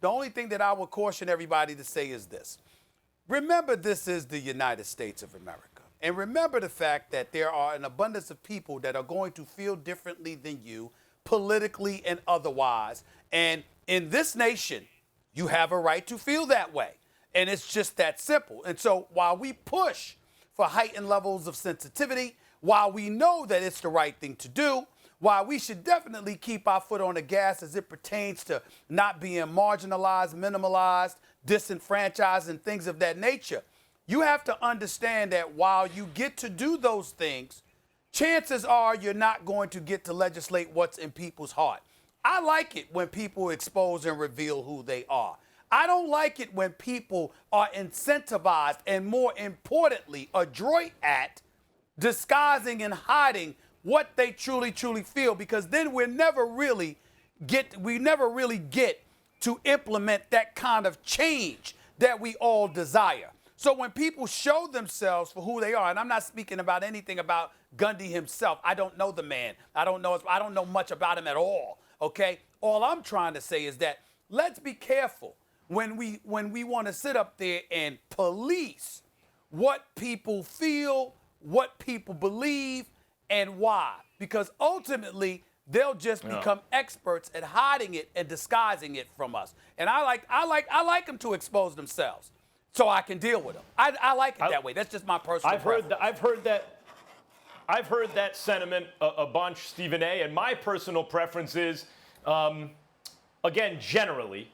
The only thing that I would caution everybody to say is this. Remember, this is the United States of America. And remember the fact that there are an abundance of people that are going to feel differently than you, politically and otherwise. And in this nation, you have a right to feel that way. And it's just that simple. And so while we push for heightened levels of sensitivity, while we know that it's the right thing to do, while we should definitely keep our foot on the gas as it pertains to not being marginalized, minimalized, disenfranchised, and things of that nature, you have to understand that while you get to do those things, chances are you're not going to get to legislate what's in people's heart. I like it when people expose and reveal who they are. I don't like it when people are incentivized and, more importantly, adroit at disguising and hiding what they truly, truly feel, because then we never really get to implement that kind of change that we all desire. So when people show themselves for who they are, and I'm not speaking about anything about Gundy himself. I don't know the man. I don't know much about him at all. Okay? All I'm trying to say is that let's be careful when we want to sit up there and police what people feel, what people believe, and why. Because ultimately, they'll just become experts at hiding it and disguising it from us. And I like them to expose themselves so I can deal with them. I like it that way. That's just my personal preference. I've heard that sentiment a bunch, Stephen A. And my personal preference is, again, generally,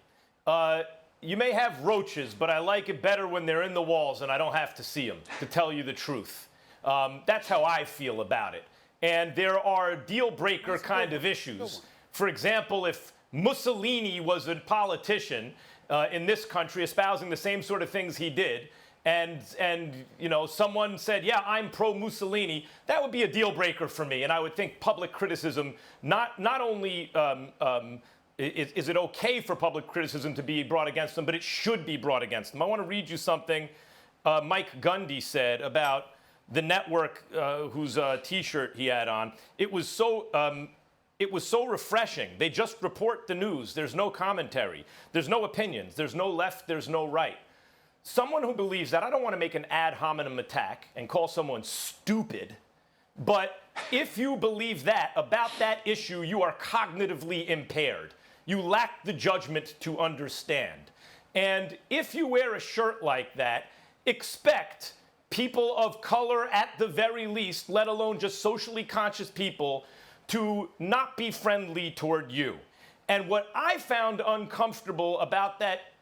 you may have roaches, but I like it better when they're in the walls and I don't have to see them, to tell you the truth. That's how I feel about it. And there are deal-breaker kind of issues. For example, if Mussolini was a politician in this country espousing the same sort of things he did, and you know, someone said, yeah, I'm pro-Mussolini, that would be a deal-breaker for me. And I would think public criticism, not only is it okay for public criticism to be brought against them, but it should be brought against them. I want to read you something Mike Gundy said about the network whose T-shirt he had on. It was so refreshing. They just report the news. There's no commentary. There's no opinions. There's no left. There's no right. Someone who believes that, I don't want to make an ad hominem attack and call someone stupid, but if you believe that about that issue, you are cognitively impaired. You lack the judgment to understand. And if you wear a shirt like that, expect people of color at the very least, let alone just socially conscious people, to not be friendly toward you. And what I found uncomfortable about that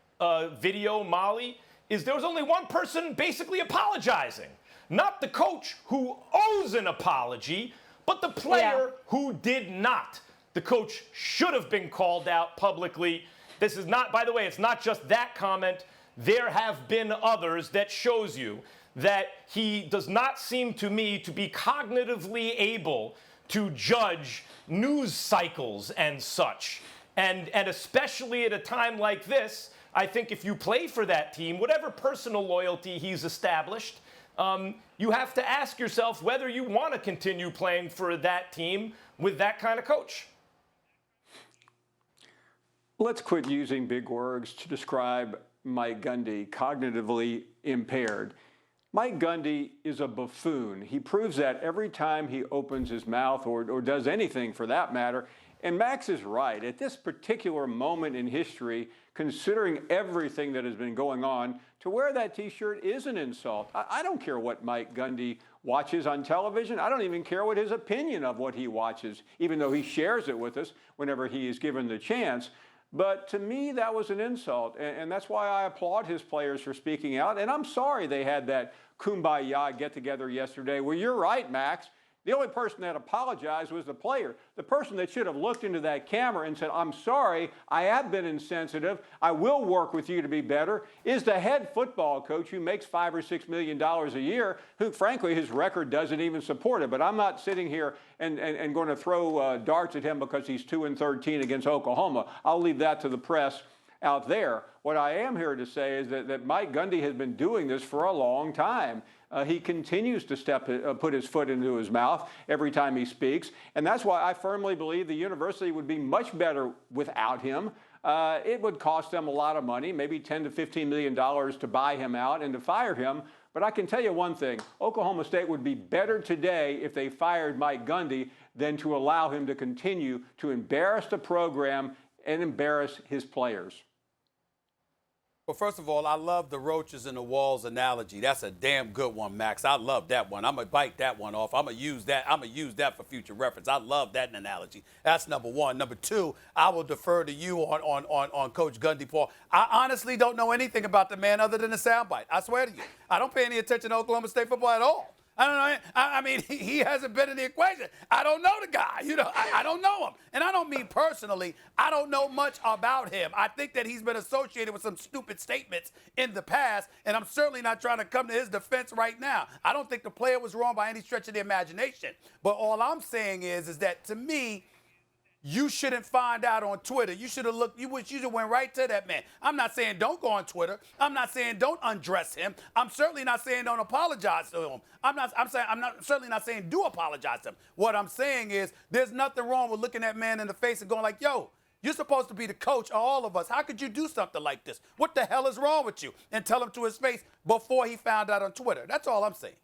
video, Molly, is there was only one person basically apologizing. Not the coach, who owes an apology, but the player who did not. The coach should have been called out publicly. This is not, by the way, it's not just that comment. There have been others that shows you that he does not seem to me to be cognitively able to judge news cycles and such. And especially at a time like this, I think if you play for that team, whatever personal loyalty he's established, you have to ask yourself whether you want to continue playing for that team with that kind of coach. Let's quit using big words to describe Mike Gundy, cognitively impaired. Mike Gundy is a buffoon. He proves that every time he opens his mouth or does anything for that matter. And Max is right. At this particular moment in history, considering everything that has been going on, to wear that T-shirt is an insult. I don't care what Mike Gundy watches on television. I don't even care what his opinion of what he watches, even though he shares it with us whenever he is given the chance. But to me, that was an insult, and that's why I applaud his players for speaking out. And I'm sorry they had that kumbaya get-together yesterday. Well, you're right, Max. The only person that apologized was the player. The person that should have looked into that camera and said, I'm sorry, I have been insensitive, I will work with you to be better, is the head football coach who makes $5 or $6 million a year, who, frankly, his record doesn't even support it. But I'm not sitting here and going to throw darts at him because he's 2-13 against Oklahoma. I'll leave that to the press out there. What I am here to say is that Mike Gundy has been doing this for a long time. He continues to put his foot into his mouth every time he speaks. And that's why I firmly believe the university would be much better without him. It would cost them a lot of money, maybe $10 to $15 million to buy him out and to fire him. But I can tell you one thing, Oklahoma State would be better today if they fired Mike Gundy than to allow him to continue to embarrass the program and embarrass his players. Well, first of all, I love the roaches in the walls analogy. That's a damn good one, Max. I love that one. I'm going to bite that one off. I'm going to use that for future reference. I love that analogy. That's number one. Number two, I will defer to you on Coach Gundy, Paul. I honestly don't know anything about the man other than the soundbite. I swear to you. I don't pay any attention to Oklahoma State football at all. I don't know. I mean, he hasn't been in the equation. I don't know the guy. I don't know him. And I don't mean personally. I don't know much about him. I think that he's been associated with some stupid statements in the past, and I'm certainly not trying to come to his defense right now. I don't think the player was wrong by any stretch of the imagination. But all I'm saying is that to me, you shouldn't find out on Twitter. You should have looked. You should have went right to that man. I'm not saying don't go on Twitter. I'm not saying don't undress him. I'm certainly not saying don't apologize to him. I'm certainly not saying do apologize to him. What I'm saying is there's nothing wrong with looking that man in the face and going like, yo, you're supposed to be the coach of all of us. How could you do something like this? What the hell is wrong with you? And tell him to his face before he found out on Twitter. That's all I'm saying.